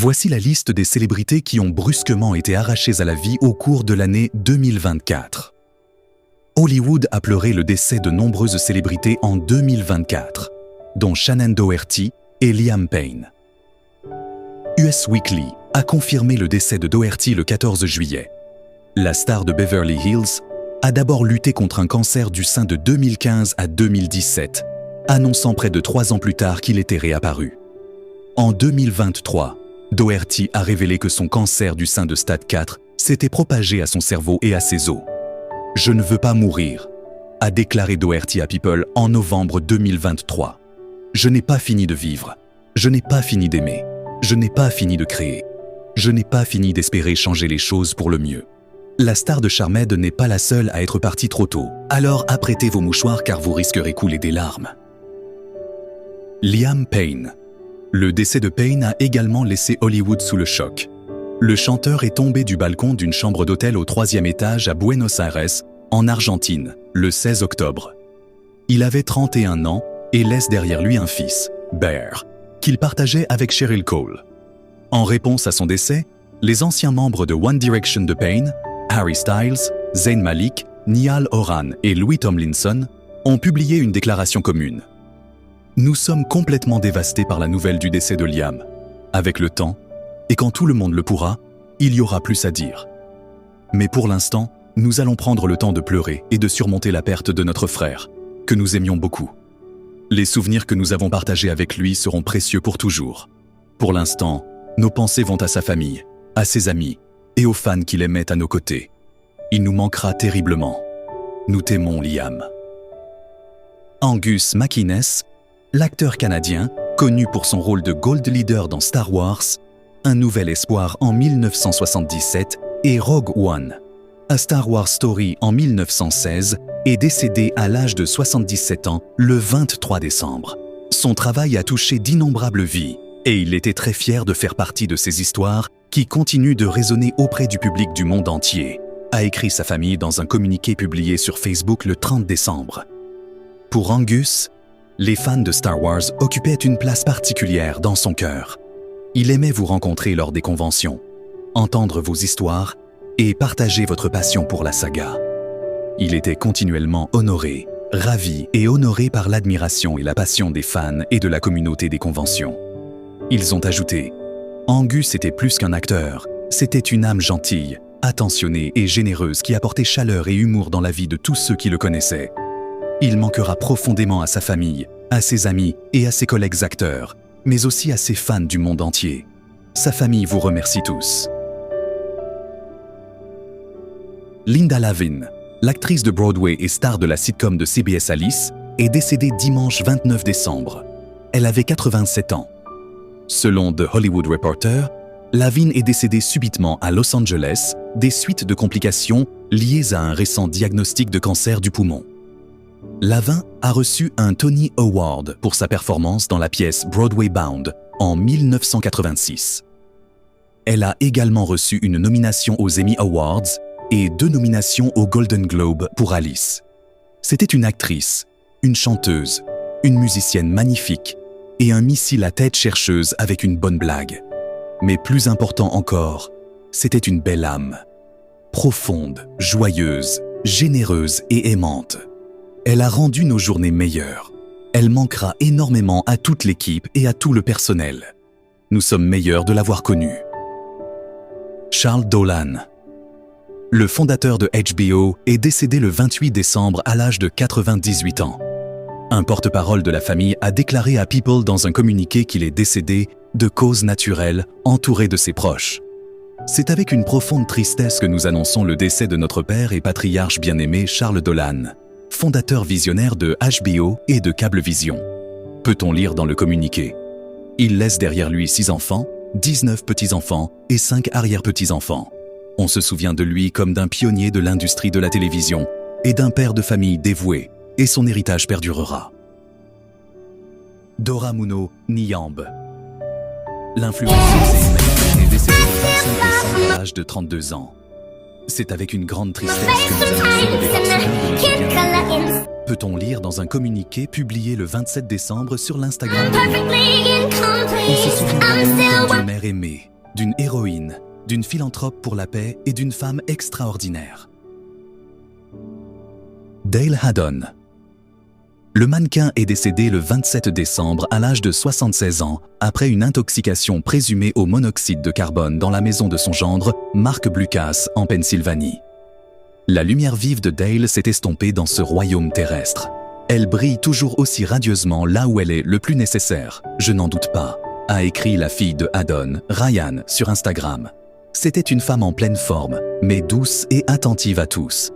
Voici la liste des célébrités qui ont brusquement été arrachées à la vie au cours de l'année 2024. Hollywood a pleuré le décès de nombreuses célébrités en 2024, dont Shannen Doherty et Liam Payne. US Weekly a confirmé le décès de Doherty le 14 juillet. La star de Beverly Hills a d'abord lutté contre un cancer du sein de 2015 à 2017, annonçant près de 3 ans plus tard qu'il était réapparu. En 2023, Doherty a révélé que son cancer du sein de stade 4 s'était propagé à son cerveau et à ses os. « Je ne veux pas mourir », a déclaré Doherty à People en novembre 2023. « Je n'ai pas fini de vivre. Je n'ai pas fini d'aimer. Je n'ai pas fini de créer. Je n'ai pas fini d'espérer changer les choses pour le mieux. » La star de Charmed n'est pas la seule à être partie trop tôt. Alors apprêtez vos mouchoirs car vous risquerez couler des larmes. Liam Payne. Le décès de Payne a également laissé Hollywood sous le choc. Le chanteur est tombé du balcon d'une chambre d'hôtel au 3e étage à Buenos Aires, en Argentine, le 16 octobre. Il avait 31 ans et laisse derrière lui un fils, Bear, qu'il partageait avec Cheryl Cole. En réponse à son décès, les anciens membres de One Direction de Payne, Harry Styles, Zayn Malik, Niall Horan et Louis Tomlinson, ont publié une déclaration commune. Nous sommes complètement dévastés par la nouvelle du décès de Liam. Avec le temps, et quand tout le monde le pourra, il y aura plus à dire. Mais pour l'instant, nous allons prendre le temps de pleurer et de surmonter la perte de notre frère, que nous aimions beaucoup. Les souvenirs que nous avons partagés avec lui seront précieux pour toujours. Pour l'instant, nos pensées vont à sa famille, à ses amis et aux fans qui l'aimaient à nos côtés. Il nous manquera terriblement. Nous t'aimons, Liam. Angus Mackinnon, l'acteur canadien, connu pour son rôle de Gold Leader dans Star Wars, Un Nouvel Espoir en 1977 et Rogue One, A Star Wars Story en 1916, est décédé à l'âge de 77 ans le 23 décembre. Son travail a touché d'innombrables vies et il était très fier de faire partie de ces histoires qui continuent de résonner auprès du public du monde entier, a écrit sa famille dans un communiqué publié sur Facebook le 30 décembre. Pour Angus, les fans de Star Wars occupaient une place particulière dans son cœur. Il aimait vous rencontrer lors des conventions, entendre vos histoires et partager votre passion pour la saga. Il était continuellement honoré, ravi et honoré par l'admiration et la passion des fans et de la communauté des conventions. Ils ont ajouté « Angus était plus qu'un acteur, c'était une âme gentille, attentionnée et généreuse qui apportait chaleur et humour dans la vie de tous ceux qui le connaissaient. Il manquera profondément à sa famille, à ses amis et à ses collègues acteurs, mais aussi à ses fans du monde entier. Sa famille vous remercie tous. » Linda Lavin, l'actrice de Broadway et star de la sitcom de CBS Alice, est décédée dimanche 29 décembre. Elle avait 87 ans. Selon The Hollywood Reporter, Lavin est décédée subitement à Los Angeles des suites de complications liées à un récent diagnostic de cancer du poumon. Lavin a reçu un Tony Award pour sa performance dans la pièce Broadway Bound en 1986. Elle a également reçu une nomination aux Emmy Awards et 2 nominations aux Golden Globe pour Alice. C'était une actrice, une chanteuse, une musicienne magnifique et un missile à tête chercheuse avec une bonne blague. Mais plus important encore, c'était une belle âme. Profonde, joyeuse, généreuse et aimante. Elle a rendu nos journées meilleures. Elle manquera énormément à toute l'équipe et à tout le personnel. Nous sommes meilleurs de l'avoir connue. Charles Dolan. Le fondateur de HBO est décédé le 28 décembre à l'âge de 98 ans. Un porte-parole de la famille a déclaré à People dans un communiqué qu'il est décédé de cause naturelle, entouré de ses proches. C'est avec une profonde tristesse que nous annonçons le décès de notre père et patriarche bien-aimé Charles Dolan, fondateur visionnaire de HBO et de Cablevision. Peut-on lire dans le communiqué. Il laisse derrière lui 6 enfants, 19 petits-enfants et 5 arrière-petits-enfants. On se souvient de lui comme d'un pionnier de l'industrie de la télévision et d'un père de famille dévoué, et son héritage perdurera. Dora Muno Nyambe. L'influenceuse et humaniste est décédée le 25 décembre à l'âge de 32 ans. C'est avec une grande tristesse que nous annonçons le département de notre bien-aimé. Peut-on lire dans un communiqué publié le 27 décembre sur l'Instagram de Nyambe. On se souvient d'une mère aimée, d'une héroïne, d'une philanthrope pour la paix et d'une femme extraordinaire. Dale Haddon. Le mannequin est décédé le 27 décembre à l'âge de 76 ans après une intoxication présumée au monoxyde de carbone dans la maison de son gendre, Mark Blucas, en Pennsylvanie. La lumière vive de Dale s'est estompée dans ce royaume terrestre. Elle brille toujours aussi radieusement là où elle est le plus nécessaire, je n'en doute pas, a écrit la fille de Haddon, Ryan, sur Instagram. C'était une femme en pleine forme, mais douce et attentive à tous.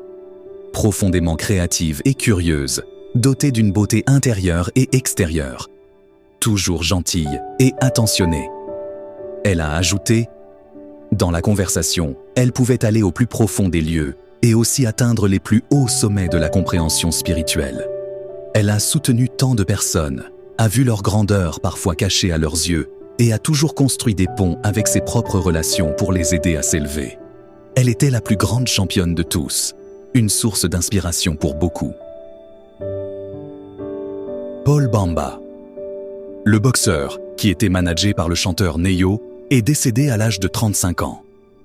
Profondément créative et curieuse, dotée d'une beauté intérieure et extérieure. Toujours gentille et attentionnée. Elle a ajouté « Dans la conversation, elle pouvait aller au plus profond des lieux et aussi atteindre les plus hauts sommets de la compréhension spirituelle. Elle a soutenu tant de personnes, a vu leur grandeur parfois cachée à leurs yeux et a toujours construit des ponts avec ses propres relations pour les aider à s'élever. Elle était la plus grande championne de tous, une source d'inspiration pour beaucoup. » Paul Bamba. Le boxeur, qui était managé par le chanteur Ne-Yo, est décédé à l'âge de 35 ans.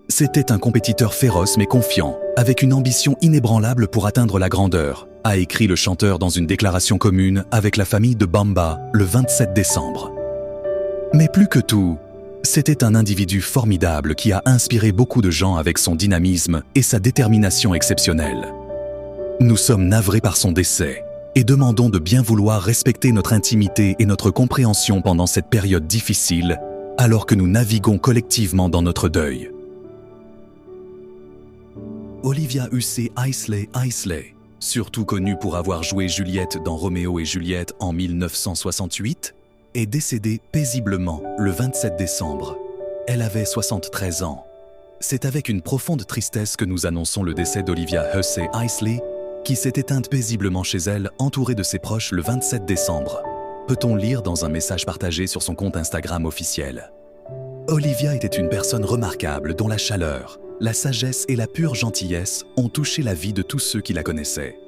C'était un compétiteur féroce mais confiant, avec une ambition inébranlable pour atteindre la grandeur, a écrit le chanteur dans une déclaration commune avec la famille de Bamba le 27 décembre. Mais plus que tout, c'était un individu formidable qui a inspiré beaucoup de gens avec son dynamisme et sa détermination exceptionnelle. Nous sommes navrés par son décès et demandons de bien vouloir respecter notre intimité et notre compréhension pendant cette période difficile, alors que nous naviguons collectivement dans notre deuil. Olivia Hussey Isley, surtout connue pour avoir joué Juliette dans Roméo et Juliette en 1968, est décédée paisiblement le 27 décembre. Elle avait 73 ans. C'est avec une profonde tristesse que nous annonçons le décès d'Olivia Hussey Isley, qui s'est éteinte paisiblement chez elle, entourée de ses proches le 27 décembre. Peut-on lire dans un message partagé sur son compte Instagram officiel. Olivia était une personne remarquable dont la chaleur, la sagesse et la pure gentillesse ont touché la vie de tous ceux qui la connaissaient.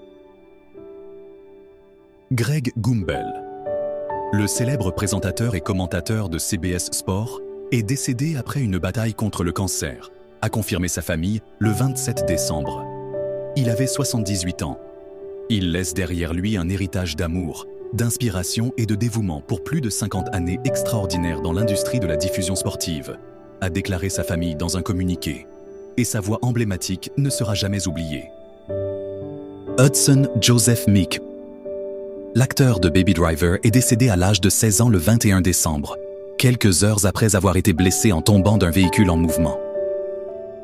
Greg Gumbel. Le célèbre présentateur et commentateur de CBS Sport est décédé après une bataille contre le cancer, a confirmé sa famille le 27 décembre. Il avait 78 ans. Il laisse derrière lui un héritage d'amour, d'inspiration et de dévouement pour plus de 50 années extraordinaires dans l'industrie de la diffusion sportive, a déclaré sa famille dans un communiqué. Et sa voix emblématique ne sera jamais oubliée. Hudson Joseph Meek. L'acteur de Baby Driver est décédé à l'âge de 16 ans le 21 décembre, quelques heures après avoir été blessé en tombant d'un véhicule en mouvement.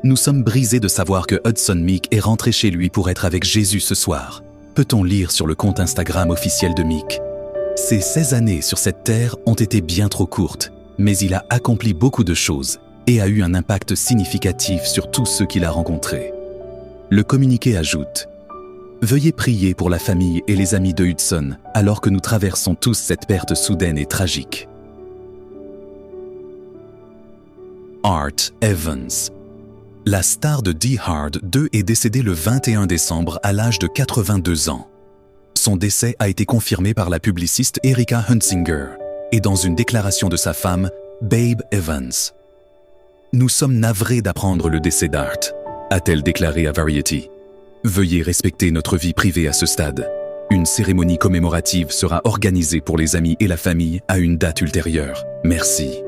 Nous sommes brisés de savoir que Hudson Meek est rentré chez lui pour être avec Jésus ce soir, peut-on lire sur le compte Instagram officiel de Meek. Ses 16 années sur cette terre ont été bien trop courtes, mais il a accompli beaucoup de choses et a eu un impact significatif sur tous ceux qu'il a rencontrés. Le communiqué ajoute « Veuillez prier pour la famille et les amis de Hudson alors que nous traversons tous cette perte soudaine et tragique. » Art Evans. La star de Die Hard 2 est décédée le 21 décembre à l'âge de 82 ans. Son décès a été confirmé par la publiciste Erika Hunzinger et dans une déclaration de sa femme, Babe Evans. Nous sommes navrés d'apprendre le décès d'Art, a-t-elle déclaré à Variety. Veuillez respecter notre vie privée à ce stade. Une cérémonie commémorative sera organisée pour les amis et la famille à une date ultérieure. Merci.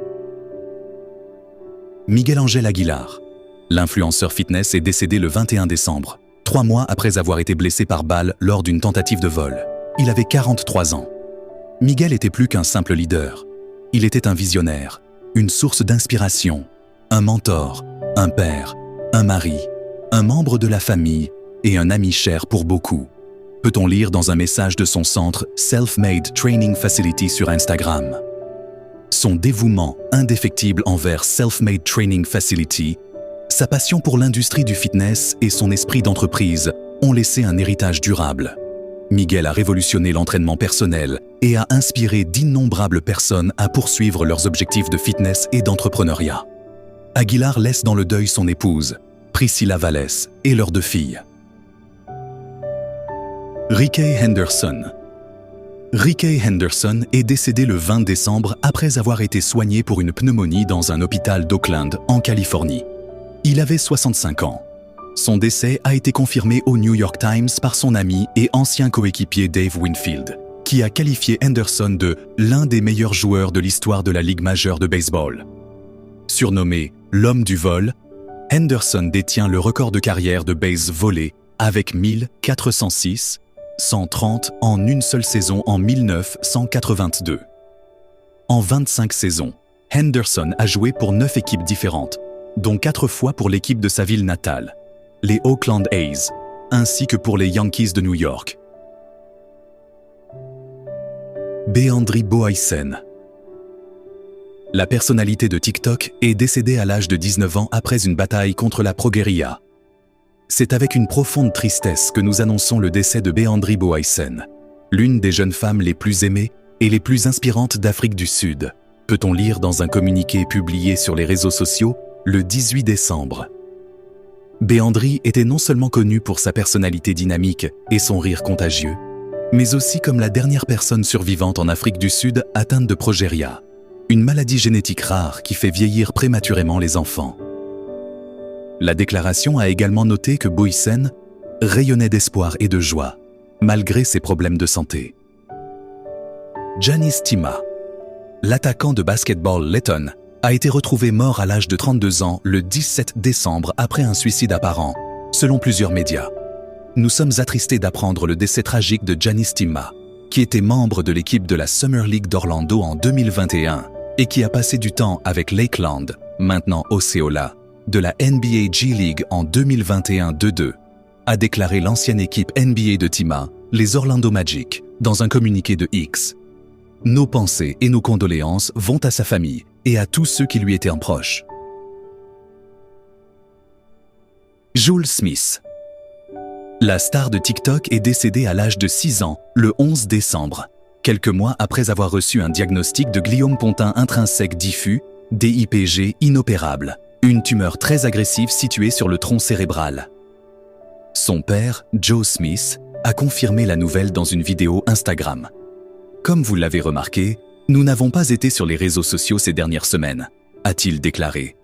Miguel Ángel Aguilar. L'influenceur fitness est décédé le 21 décembre, 3 mois après avoir été blessé par balle lors d'une tentative de vol. Il avait 43 ans. Miguel était plus qu'un simple leader. Il était un visionnaire, une source d'inspiration, un mentor, un père, un mari, un membre de la famille et un ami cher pour beaucoup. Peut-on lire dans un message de son centre Self-Made Training Facility sur Instagram. Son dévouement indéfectible envers Self-Made Training Facility, sa passion pour l'industrie du fitness et son esprit d'entreprise ont laissé un héritage durable. Miguel a révolutionné l'entraînement personnel et a inspiré d'innombrables personnes à poursuivre leurs objectifs de fitness et d'entrepreneuriat. Aguilar laisse dans le deuil son épouse, Priscilla Vallès, et leurs 2 filles. Rickey Henderson. Rickey Henderson est décédé le 20 décembre après avoir été soigné pour une pneumonie dans un hôpital d'Oakland, en Californie. Il avait 65 ans. Son décès a été confirmé au New York Times par son ami et ancien coéquipier Dave Winfield, qui a qualifié Henderson de l'un des meilleurs joueurs de l'histoire de la Ligue majeure de baseball. Surnommé « l'homme du vol », Henderson détient le record de carrière de bases volées avec 1406, 130 en une seule saison en 1982. En 25 saisons, Henderson a joué pour 9 équipes différentes, dont 4 fois pour l'équipe de sa ville natale, les Oakland A's, ainsi que pour les Yankees de New York. Beandry Boysen. La personnalité de TikTok est décédée à l'âge de 19 ans après une bataille contre la progeria. C'est avec une profonde tristesse que nous annonçons le décès de Beandry Boysen, l'une des jeunes femmes les plus aimées et les plus inspirantes d'Afrique du Sud, peut-on lire dans un communiqué publié sur les réseaux sociaux le 18 décembre. Beandry était non seulement connue pour sa personnalité dynamique et son rire contagieux, mais aussi comme la dernière personne survivante en Afrique du Sud atteinte de progeria, une maladie génétique rare qui fait vieillir prématurément les enfants. La déclaration a également noté que Boysen rayonnait d'espoir et de joie, malgré ses problèmes de santé. Giannis Tima, l'attaquant de basketball letton, a été retrouvé mort à l'âge de 32 ans le 17 décembre après un suicide apparent, selon plusieurs médias. Nous sommes attristés d'apprendre le décès tragique de Giannis Tima, qui était membre de l'équipe de la Summer League d'Orlando en 2021 et qui a passé du temps avec Lakeland, maintenant Osceola, de la NBA G-League en 2021-22, a déclaré l'ancienne équipe NBA de Tima, les Orlando Magic, dans un communiqué de X. Nos pensées et nos condoléances vont à sa famille et à tous ceux qui lui étaient proches. Jules Smith. La star de TikTok est décédée à l'âge de 6 ans, le 11 décembre, quelques mois après avoir reçu un diagnostic de gliome pontin intrinsèque diffus, DIPG inopérable, une tumeur très agressive située sur le tronc cérébral. Son père, Joe Smith, a confirmé la nouvelle dans une vidéo Instagram. Comme vous l'avez remarqué, nous n'avons pas été sur les réseaux sociaux ces dernières semaines, a-t-il déclaré.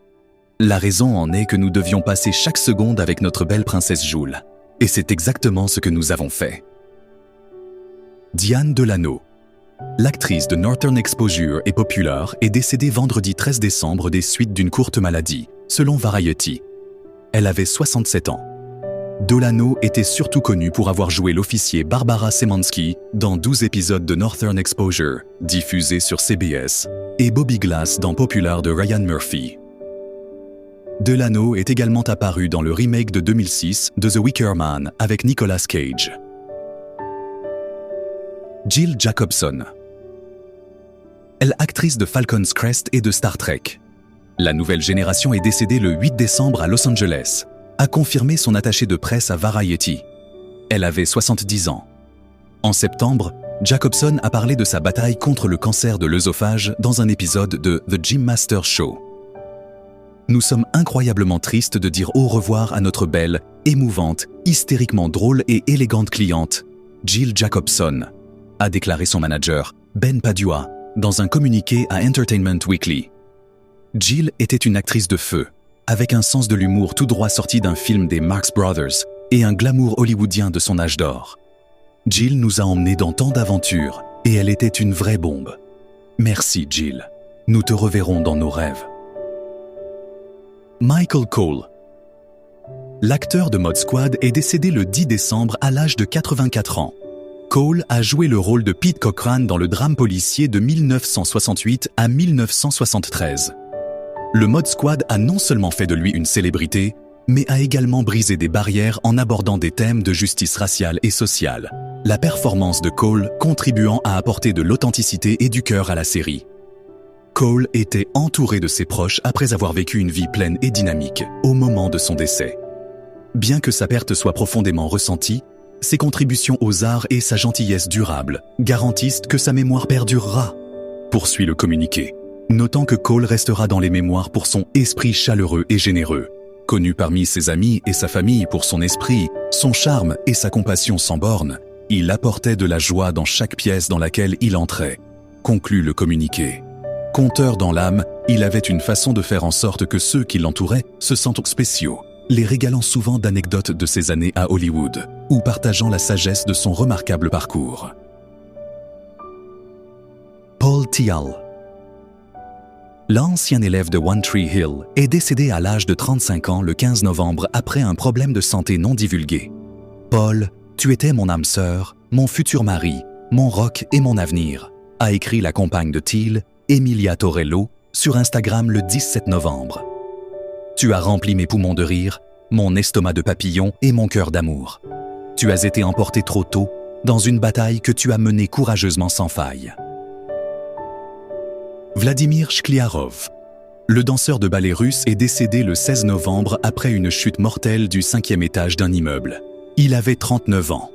La raison en est que nous devions passer chaque seconde avec notre belle princesse Jules. Et c'est exactement ce que nous avons fait. Diane Delano. L'actrice de Northern Exposure et Popular est décédée vendredi 13 décembre des suites d'une courte maladie, selon Variety. Elle avait 67 ans. Delano était surtout connue pour avoir joué l'officier Barbara Szymanski dans 12 épisodes de Northern Exposure, diffusés sur CBS, et Bobby Glass dans Popular de Ryan Murphy. Delano est également apparue dans le remake de 2006 de The Wicker Man avec Nicolas Cage. Jill Jacobson. Elle est actrice de Falcon's Crest et de Star Trek. La nouvelle génération est décédée le 8 décembre à Los Angeles, a confirmé son attaché de presse à Variety. Elle avait 70 ans. En septembre, Jacobson a parlé de sa bataille contre le cancer de l'œsophage dans un épisode de The Jim Masters Show. Nous sommes incroyablement tristes de dire au revoir à notre belle, émouvante, hystériquement drôle et élégante cliente, Jill Jacobson, a déclaré son manager, Ben Padua, dans un communiqué à Entertainment Weekly. Jill était une actrice de feu, avec un sens de l'humour tout droit sorti d'un film des Marx Brothers et un glamour hollywoodien de son âge d'or. Jill nous a emmenés dans tant d'aventures et elle était une vraie bombe. Merci Jill, nous te reverrons dans nos rêves. Michael Cole. L'acteur de Mod Squad est décédé le 10 décembre à l'âge de 84 ans. Cole a joué le rôle de Pete Cochrane dans le drame policier de 1968 à 1973. Le Mod Squad a non seulement fait de lui une célébrité, mais a également brisé des barrières en abordant des thèmes de justice raciale et sociale. La performance de Cole contribuant à apporter de l'authenticité et du cœur à la série. Cole était entouré de ses proches après avoir vécu une vie pleine et dynamique au moment de son décès. Bien que sa perte soit profondément ressentie, ses contributions aux arts et sa gentillesse durable garantissent que sa mémoire perdurera, poursuit le communiqué, notant que Cole restera dans les mémoires pour son esprit chaleureux et généreux, connu parmi ses amis et sa famille pour son esprit, son charme et sa compassion sans bornes. Il apportait de la joie dans chaque pièce dans laquelle il entrait, conclut le communiqué. Conteur dans l'âme, il avait une façon de faire en sorte que ceux qui l'entouraient se sentent spéciaux, les régalant souvent d'anecdotes de ses années à Hollywood, ou partageant la sagesse de son remarquable parcours. Paul Thial. L'ancien élève de One Tree Hill est décédé à l'âge de 35 ans le 15 novembre après un problème de santé non divulgué. Paul, tu étais mon âme sœur, mon futur mari, mon rock et mon avenir, a écrit la compagne de Thiel, Emilia Torello, sur Instagram le 17 novembre. Tu as rempli mes poumons de rire, mon estomac de papillon et mon cœur d'amour. Tu as été emporté trop tôt dans une bataille que tu as menée courageusement sans faille. Vladimir Shkliarov. Le danseur de ballet russe est décédé le 16 novembre après une chute mortelle du 5e étage d'un immeuble. Il avait 39 ans.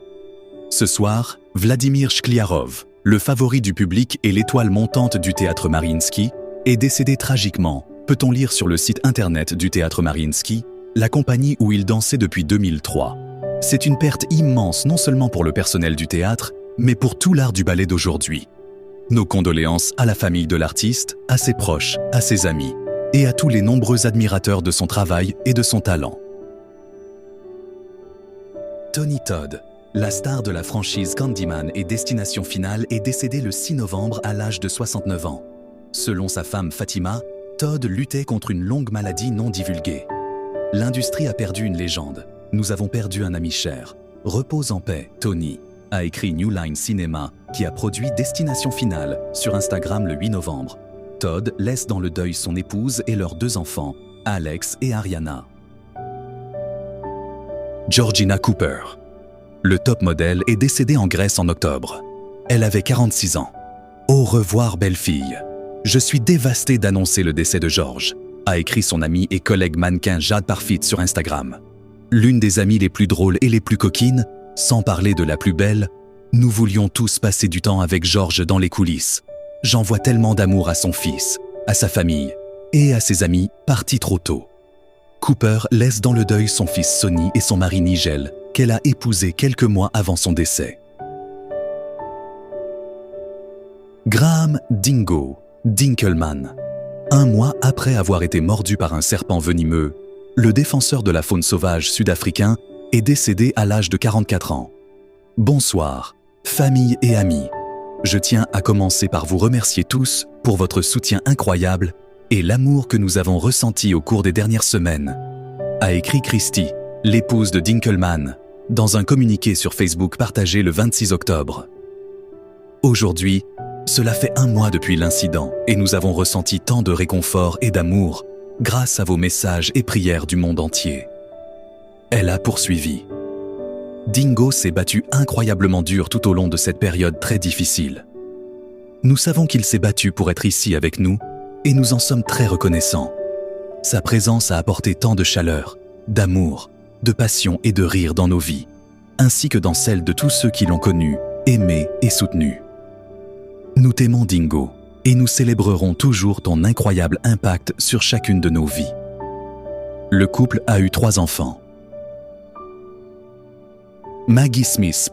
Ce soir, Vladimir Shkliarov, le favori du public et l'étoile montante du théâtre Mariinsky, est décédé tragiquement, peut-on lire sur le site internet du théâtre Mariinsky, la compagnie où il dansait depuis 2003. C'est une perte immense non seulement pour le personnel du théâtre, mais pour tout l'art du ballet d'aujourd'hui. Nos condoléances à la famille de l'artiste, à ses proches, à ses amis, et à tous les nombreux admirateurs de son travail et de son talent. Tony Todd, la star de la franchise Candyman et Destination Finale, est décédé le 6 novembre à l'âge de 69 ans. Selon sa femme Fatima, Todd luttait contre une longue maladie non divulguée. L'industrie a perdu une légende. Nous avons perdu un ami cher. Repose en paix, Tony, a écrit New Line Cinema, qui a produit Destination Finale sur Instagram le 8 novembre. Todd laisse dans le deuil son épouse et leurs 2 enfants, Alex et Ariana. Georgina Cooper. Le top modèle est décédée en Grèce en octobre. Elle avait 46 ans. Au revoir, belle fille. Je suis dévastée d'annoncer le décès de George, a écrit son amie et collègue mannequin Jade Parfit sur Instagram. L'une des amies les plus drôles et les plus coquines, sans parler de la plus belle, nous voulions tous passer du temps avec George dans les coulisses. J'envoie tellement d'amour à son fils, à sa famille et à ses amis partis trop tôt. Cooper laisse dans le deuil son fils Sonny et son mari Nigel, qu'elle a épousé quelques mois avant son décès. Graham Dingo Dinkelman. 1 mois après avoir été mordu par un serpent venimeux, le défenseur de la faune sauvage sud-africain est décédé à l'âge de 44 ans. Bonsoir, famille et amis. Je tiens à commencer par vous remercier tous pour votre soutien incroyable et l'amour que nous avons ressenti au cours des dernières semaines, a écrit Christy, l'épouse de Dinkelman, dans un communiqué sur Facebook partagé le 26 octobre. Aujourd'hui, cela fait 1 mois depuis l'incident et nous avons ressenti tant de réconfort et d'amour grâce à vos messages et prières du monde entier. Elle a poursuivi. Dingo s'est battu incroyablement dur tout au long de cette période très difficile. Nous savons qu'il s'est battu pour être ici avec nous et nous en sommes très reconnaissants. Sa présence a apporté tant de chaleur, d'amour, de passion et de rire dans nos vies, ainsi que dans celles de tous ceux qui l'ont connu, aimé et soutenu. Nous t'aimons Dingo et nous célébrerons toujours ton incroyable impact sur chacune de nos vies. Le couple a eu 3 enfants. Maggie Smith,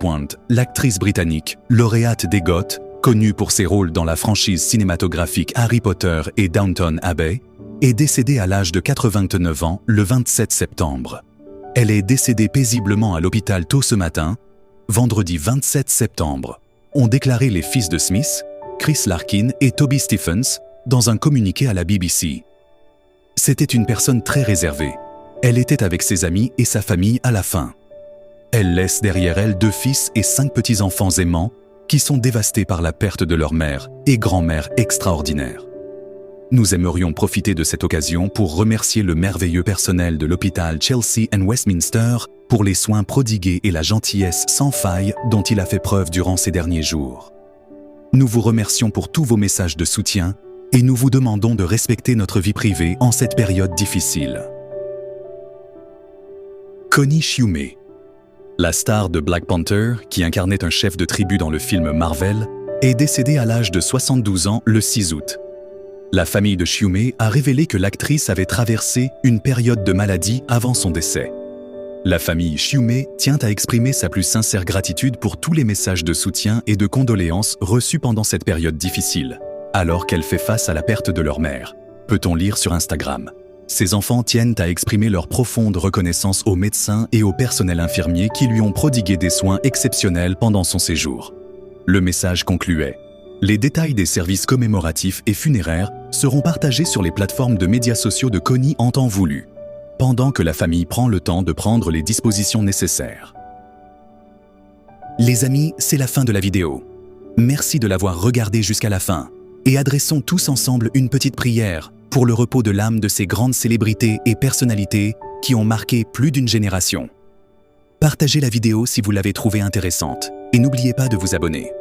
l'actrice britannique, lauréate d'EGOT, connue pour ses rôles dans la franchise cinématographique Harry Potter et Downton Abbey, est décédée à l'âge de 89 ans le 27 septembre. Elle est décédée paisiblement à l'hôpital tôt ce matin, vendredi 27 septembre, ont déclaré les fils de Smith, Chris Larkin et Toby Stephens, dans un communiqué à la BBC. C'était une personne très réservée. Elle était avec ses amis et sa famille à la fin. Elle laisse derrière elle 2 fils et 5 petits-enfants aimants qui sont dévastés par la perte de leur mère et grand-mère extraordinaire. Nous aimerions profiter de cette occasion pour remercier le merveilleux personnel de l'hôpital Chelsea and Westminster pour les soins prodigués et la gentillesse sans faille dont il a fait preuve durant ces derniers jours. Nous vous remercions pour tous vos messages de soutien et nous vous demandons de respecter notre vie privée en cette période difficile. Connie Chiume. La star de Black Panther, qui incarnait un chef de tribu dans le film Marvel, est décédée à l'âge de 72 ans le 6 août. La famille de Chiume a révélé que l'actrice avait traversé une période de maladie avant son décès. La famille Chiume tient à exprimer sa plus sincère gratitude pour tous les messages de soutien et de condoléances reçus pendant cette période difficile, alors qu'elle fait face à la perte de leur mère, peut-on lire sur Instagram. Ces enfants tiennent à exprimer leur profonde reconnaissance aux médecins et au personnel infirmier qui lui ont prodigué des soins exceptionnels pendant son séjour. Le message concluait: les détails des services commémoratifs et funéraires seront partagés sur les plateformes de médias sociaux de Kony en temps voulu, pendant que la famille prend le temps de prendre les dispositions nécessaires. Les amis, c'est la fin de la vidéo. Merci de l'avoir regardée jusqu'à la fin, et adressons tous ensemble une petite prière pour le repos de l'âme de ces grandes célébrités et personnalités qui ont marqué plus d'une génération. Partagez la vidéo si vous l'avez trouvée intéressante, et n'oubliez pas de vous abonner.